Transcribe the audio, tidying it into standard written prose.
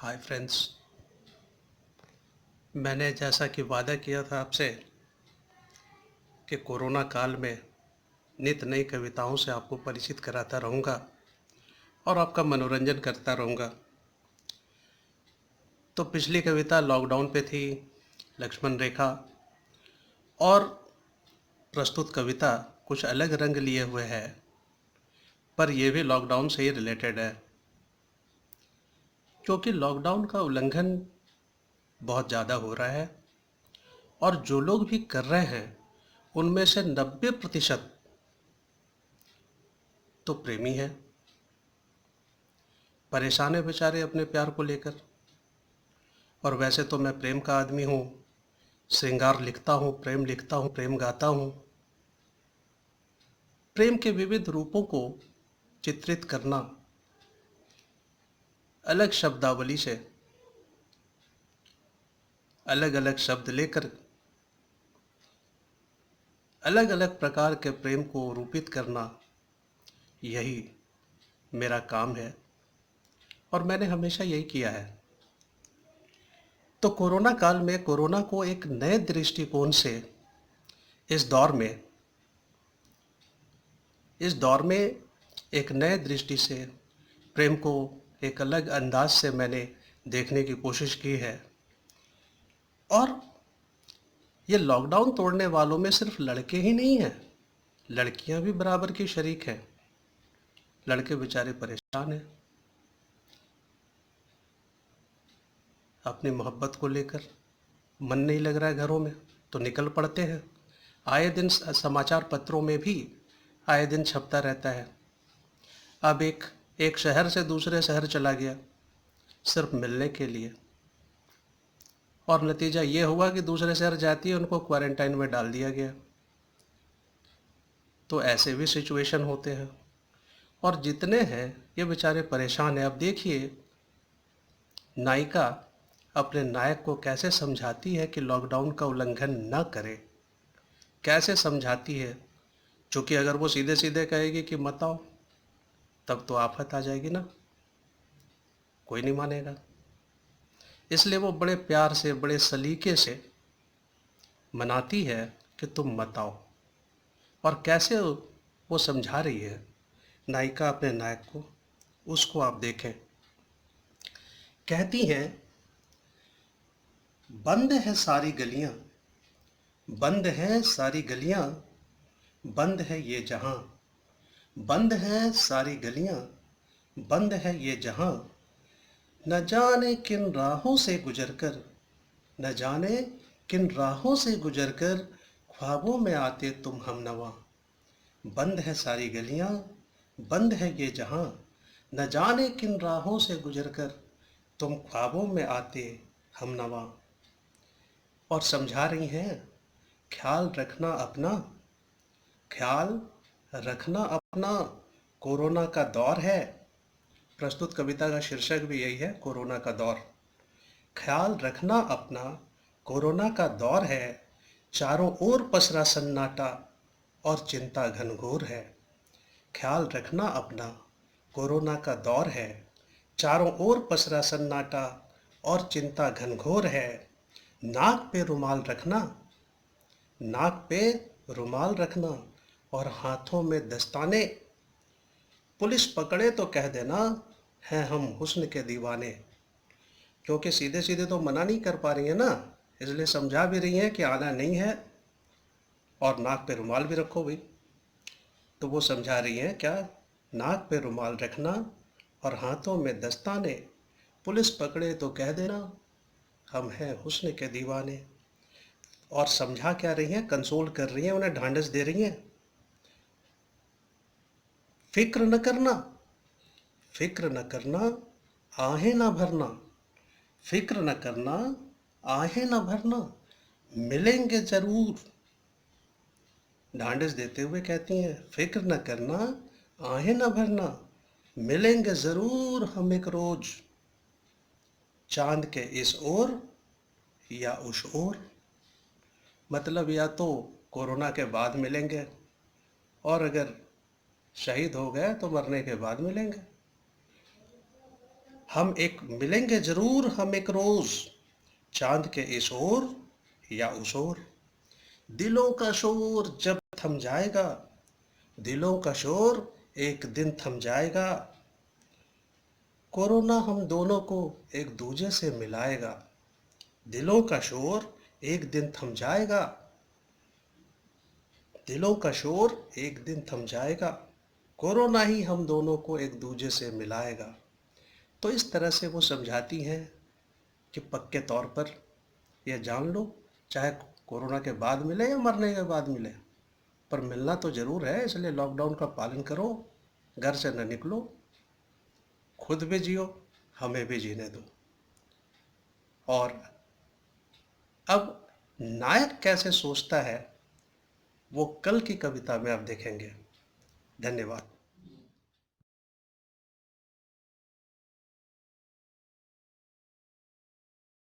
Hi friends. मैंने जैसा कि वादा किया था आपसे कि कोरोना काल में नित नई कविताओं से आपको परिचित कराता रहूँगा और आपका मनोरंजन करता रहूँगा। तो पिछली कविता लॉकडाउन पे थी, लक्ष्मण रेखा, और प्रस्तुत कविता कुछ अलग रंग लिए हुए है, पर यह भी लॉकडाउन से ही रिलेटेड है, क्योंकि लॉकडाउन का उल्लंघन बहुत ज़्यादा हो रहा है और जो लोग भी कर रहे हैं उनमें से 90% तो प्रेमी हैं, परेशान है बेचारे अपने प्यार को लेकर। और वैसे तो मैं प्रेम का आदमी हूँ, श्रृंगार लिखता हूँ, प्रेम लिखता हूँ, प्रेम गाता हूँ। प्रेम के विविध रूपों को चित्रित करना अलग शब्दावली से, अलग अलग शब्द लेकर अलग अलग प्रकार के प्रेम को रूपित करना, यही मेरा काम है और मैंने हमेशा यही किया है। तो कोरोना काल में कोरोना को एक नए दृष्टिकोण से इस दौर में एक नए दृष्टि से प्रेम को एक अलग अंदाज से मैंने देखने की कोशिश की है। और ये लॉकडाउन तोड़ने वालों में सिर्फ लड़के ही नहीं हैं, लड़कियां भी बराबर की शरीक हैं। लड़के बेचारे परेशान हैं अपनी मोहब्बत को लेकर, मन नहीं लग रहा है घरों में तो निकल पड़ते हैं। आए दिन समाचार पत्रों में भी आए दिन छपता रहता है। अब एक शहर से दूसरे शहर चला गया सिर्फ मिलने के लिए, और नतीजा ये हुआ कि दूसरे शहर जाती है उनको क्वारंटाइन में डाल दिया गया। तो ऐसे भी सिचुएशन होते हैं और जितने हैं ये बेचारे परेशान हैं। अब देखिए नायिका अपने नायक को कैसे समझाती है कि लॉकडाउन का उल्लंघन न करे, कैसे समझाती है, क्योंकि अगर वो सीधे सीधे कहेगी कि मत आओ तब तो आफत आ जाएगी ना, कोई नहीं मानेगा। इसलिए वो बड़े प्यार से, बड़े सलीके से मनाती है कि तुम मत आओ। और कैसे वो समझा रही है नायिका अपने नायक को, उसको आप देखें। कहती हैं, बंद है सारी गलियां, बंद है सारी गलियां, बंद है ये जहां, बंद है सारी गलियां, बंद है ये जहां। न जाने किन राहों से गुजरकर, न जाने किन राहों से गुजरकर ख्वाबों में आते तुम हमनवा। बंद है सारी गलियां, बंद है ये जहां, न जाने किन राहों से गुजरकर तुम ख्वाबों में आते हमनवा। और समझा रही हैं, ख्याल रखना अपना, ख्याल रखना अपना, कोरोना का दौर है। प्रस्तुत कविता का शीर्षक भी यही है, कोरोना का दौर। ख्याल रखना अपना, कोरोना का दौर है, चारों ओर पसरा सन्नाटा और चिंता घनघोर है। ख्याल रखना अपना, कोरोना का दौर है, चारों ओर पसरा सन्नाटा और चिंता घनघोर है। नाक पे रुमाल रखना, नाक पे रुमाल रखना और हाथों में दस्ताने। पुलिस पकड़े तो कह देना हैं हम हुस्न के दीवाने। क्योंकि सीधे सीधे तो मना नहीं कर पा रही है ना, इसलिए समझा भी रही हैं कि आना नहीं है और नाक पे रुमाल भी रखो भाई। तो वो समझा रही हैं क्या, नाक पे रुमाल रखना और हाथों में दस्ताने। पुलिस पकड़े तो कह देना हम हैं हुस्न के दीवाने। और समझा क्या रही हैं, कंसोल कर रही हैं, उन्हें ढांढस दे रही हैं। फिक्र न करना, फिक्र न करना, आहें न भरना, फिक्र न करना, आहें न भरना, मिलेंगे जरूर। ढांढस देते हुए कहती हैं, फिक्र न करना, आहें न भरना, मिलेंगे जरूर हम एक रोज, चांद के इस ओर या उस ओर। मतलब या तो कोरोना के बाद मिलेंगे, और अगर शहीद हो गए तो मरने के बाद मिलेंगे। हम एक मिलेंगे जरूर हम एक रोज, चांद के इस ओर या उस ओर। दिलों का शोर जब थम जाएगा, दिलों का शोर एक दिन थम जाएगा। कोरोना हम दोनों को एक दूजे से मिलाएगा। दिलों का शोर एक दिन थम जाएगा, दिलों का शोर एक दिन थम जाएगा। कोरोना ही हम दोनों को एक दूजे से मिलाएगा। तो इस तरह से वो समझाती हैं कि पक्के तौर पर यह जान लो, चाहे कोरोना के बाद मिले या मरने के बाद मिले, पर मिलना तो ज़रूर है। इसलिए लॉकडाउन का पालन करो, घर से न निकलो, खुद भी जियो, हमें भी जीने दो। और अब नायक कैसे सोचता है वो कल की कविता में आप देखेंगे। धन्यवाद।